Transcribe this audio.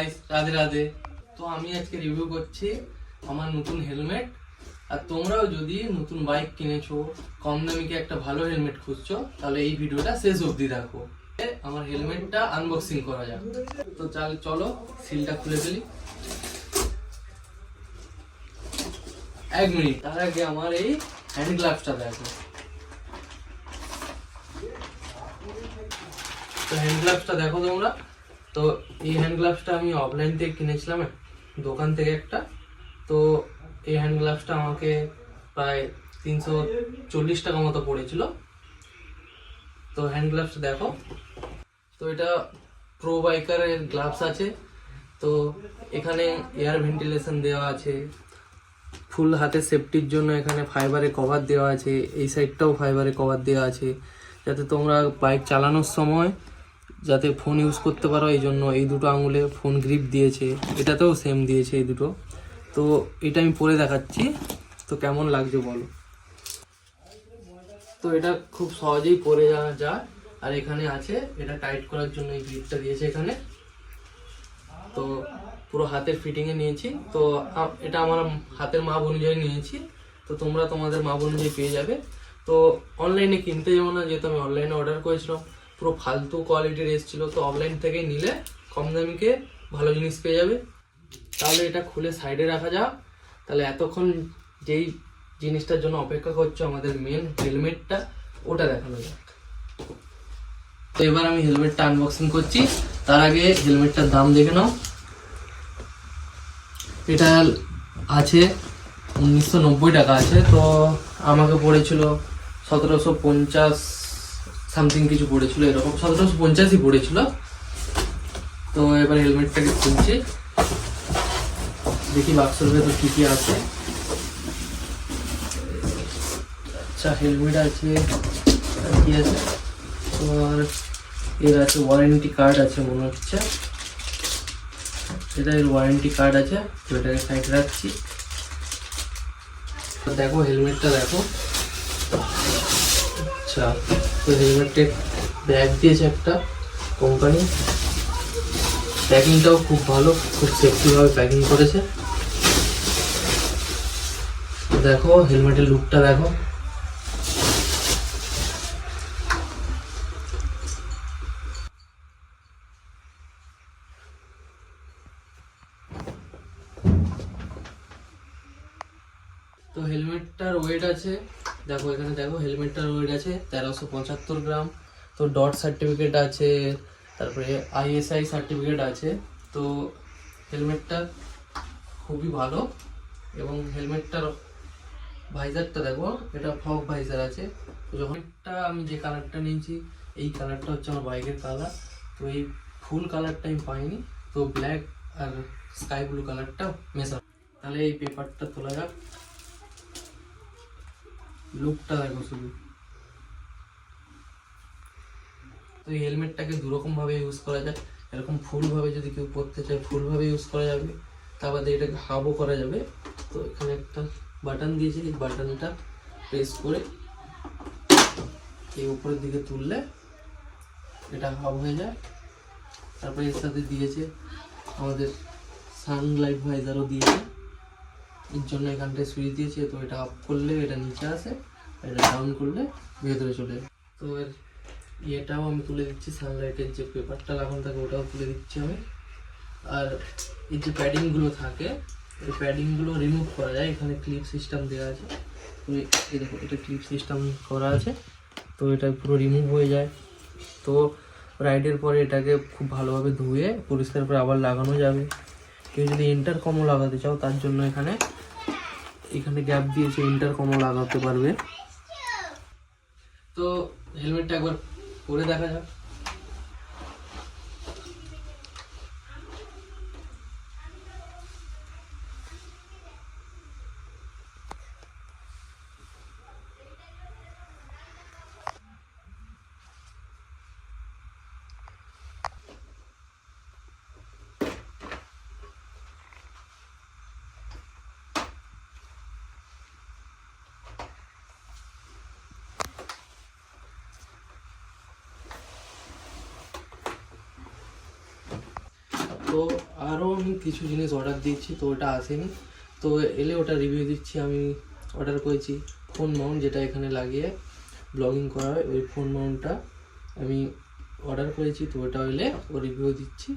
Guys, Radhe Radhe. তো আমি আজকে রিভিউ করছি আমার নতুন হেলমেট। আর তোমরাও যদি নতুন বাইক কিনেছো, কম দামিকে একটা ভালো হেলমেট খুঁজছো, তাহলে এই ভিডিওটা শেষ অবধি দেখো। আমার হেলমেটটা আনবক্সিং করা যাক। তো চলো সিলটা খুলে ফেলি। 1 মিনিট, তার আগে আমার এই হ্যান্ড গ্লাভসটা দেখো। তো হ্যান্ড গ্লাভসটা দেখো তোমরা। তো এই হ্যান্ড গ্লাভসটা আমি অফলাইন থেকে কিনেছিলাম দোকান থেকে একটা। তো এই হ্যান্ড গ্লাভসটা আমাকে প্রায় 340 টাকা মতো পড়েছিল। তো হ্যান্ড গ্লাভসটা দেখো। তো এটা প্রো বাইকারের গ্লাভস আছে। তো এখানে এয়ার ভেন্টিলেশন দেওয়া আছে, ফুল হাতে সেফটির জন্য এখানে ফাইবারে কভার দেওয়া আছে, এই সাইডটাও ফাইবারে কভার দেওয়া আছে, যাতে তোমরা বাইক চালানোর সময় যাতে ফোন ইউজ করতে পারো। এই জন্য এই দুটো আঙুলে ফোন গ্রিপ দিয়েছে, এটাতেও সেম দিয়েছে এই দুটো। তো এটা আমি পরে দেখাচ্ছি, তো কেমন লাগছে বলো। তো এটা খুব সহজেই পরে যাওয়া যায়। আর এখানে আছে এটা টাইট করার জন্য এই গ্রিপটা দিয়েছে এখানে। তো পুরো হাতের ফিটিংয়ে নিয়েছি। তো এটা আমার হাতের মাপ অনুযায়ী নিয়েছি। তো তোমরা তোমাদের মাপ অনুযায়ী পেয়ে যাবে। তো অনলাইনে কিনতে যাবো না, যেহেতু আমি অনলাইনে অর্ডার করেছিলাম, পুরো ফালতু কোয়ালিটির এসেছিলো। তো অফলাইন থেকেই নিলে কম দামিকে ভালো জিনিস পেয়ে যাবে। তাহলে এটা খুলে সাইডে রাখা যাক। তাহলে এতক্ষণ যেই জিনিসটার জন্য অপেক্ষা করছো, আমাদের মেন হেলমেটটা, ওটা দেখানো যাক। তো এবার আমি হেলমেটটা আনবক্সিং করছি। তার আগে হেলমেটটার দাম দেখে নাও। এটা আছে 1990 টাকা আছে। তো আমাকে পড়েছিল 1750 সামথিং কিছু পড়েছিল, এরকম 1750ই পড়েছিল। তো এবার হেলমেটটাকে খুলছি, দেখি বাক্সের ভেতর কি কি আছে। আচ্ছা, হেলমেট আছে, কি আছে তোমার, এর আছে ওয়ারেন্টি কার্ড আছে মনে হচ্ছে। এটা এর ওয়ারেন্টি কার্ড আছে। তো এটাকে সাইডে রাখছি। তো দেখো হেলমেটটা দেখো। আচ্ছা, তো হেলমেটে ব্যাগ দিয়েছে একটা কোম্পানি। প্যাকিংটাও খুব ভালো, খুব সেফটিভাবে প্যাকিং করেছে। দেখো হেলমেটের লুকটা দেখো। তো হেলমেটটার ওয়েট আছে, দেখো এখানে দেখো হেলমেটটার ওয়েট আছে 1375 গ্রাম। তো ডট সার্টিফিকেট আছে, তারপরে ISI সার্টিফিকেট আছে। তো হেলমেটটা খুবই ভালো। এবং হেলমেটটার ভাইজারটা দেখো, এটা ফগ ভাইজার আছে। তো যখন আমি যে কালারটা নিয়েছি, এই কালারটা হচ্ছে আমার বাইকের কালার। তো এই ফুল কালারটা আমি পাইনি, তো ব্ল্যাক আর স্কাই ব্লু কালারটা মেশা। তাহলে এই পেপারটা তোলা যাক। লুকটা দেখো শুধু। তো এই হেলমেটটাকে দুরকম ভাবে ইউজ করা যায়। এরকম ফুল ভাবে যদি কেউ পরতে চায়, ফুল ভাবে ইউজ করা যাবে। তারপরে এটাকে হাফও করা যাবে। তো এখানে একটা বাটন দিয়েছে, এই বাটনটা প্রেস করে এই উপরের দিকে তুললে এটা হাফ হয়ে যায়। তারপরে এর সাথে দিয়েছে আমাদের সানলাইট ভাইজারও দিয়েছে, এর জন্য এখানটায় সুইচ দিয়েছে। তো এটা আপ করলে এটা নিচে আসে, এটা ডাউন করলে ভেতরে চলে যায়। তো এর এটাও আমি তুলে দিচ্ছি, সানলাইটের যে পেপারটা লাগানো থাকে ওটাও তুলে দিচ্ছি আমি। আর এই যে প্যাডিংগুলো থাকে, এই প্যাডিংগুলো রিমুভ করা যায়। এখানে ক্লিপ সিস্টেম দেওয়া আছে। তো এই দেখো, এটা ক্লিপ সিস্টেম করা আছে। তো এটা পুরো রিমুভ হয়ে যায়। তো রাইডের পরে এটাকে খুব ভালোভাবে ধুয়ে পরিষ্কার করে আবার লাগানো যাবে। কেউ যদি ইন্টারকমও লাগাতে চাও, তার জন্য এখানে গ্যাপ দিয়েছে, ইন্টারকমও লাগাতে পারবে। তো হেলমেটটা একবার পরে দেখা যাক। তো আরও আমি কিছু জিনিস অর্ডার দিয়েছি, তো ওটা আসেনি, তো এলে ওটা রিভিউ দিচ্ছি। আমি অর্ডার করেছি ফোন মাউন্ট, যেটা এখানে লাগিয়ে ব্লগিং করা হয়, ওই ফোন মাউন্টটা আমি অর্ডার করেছি, তো ওটা এলে ও রিভিউ দিচ্ছি।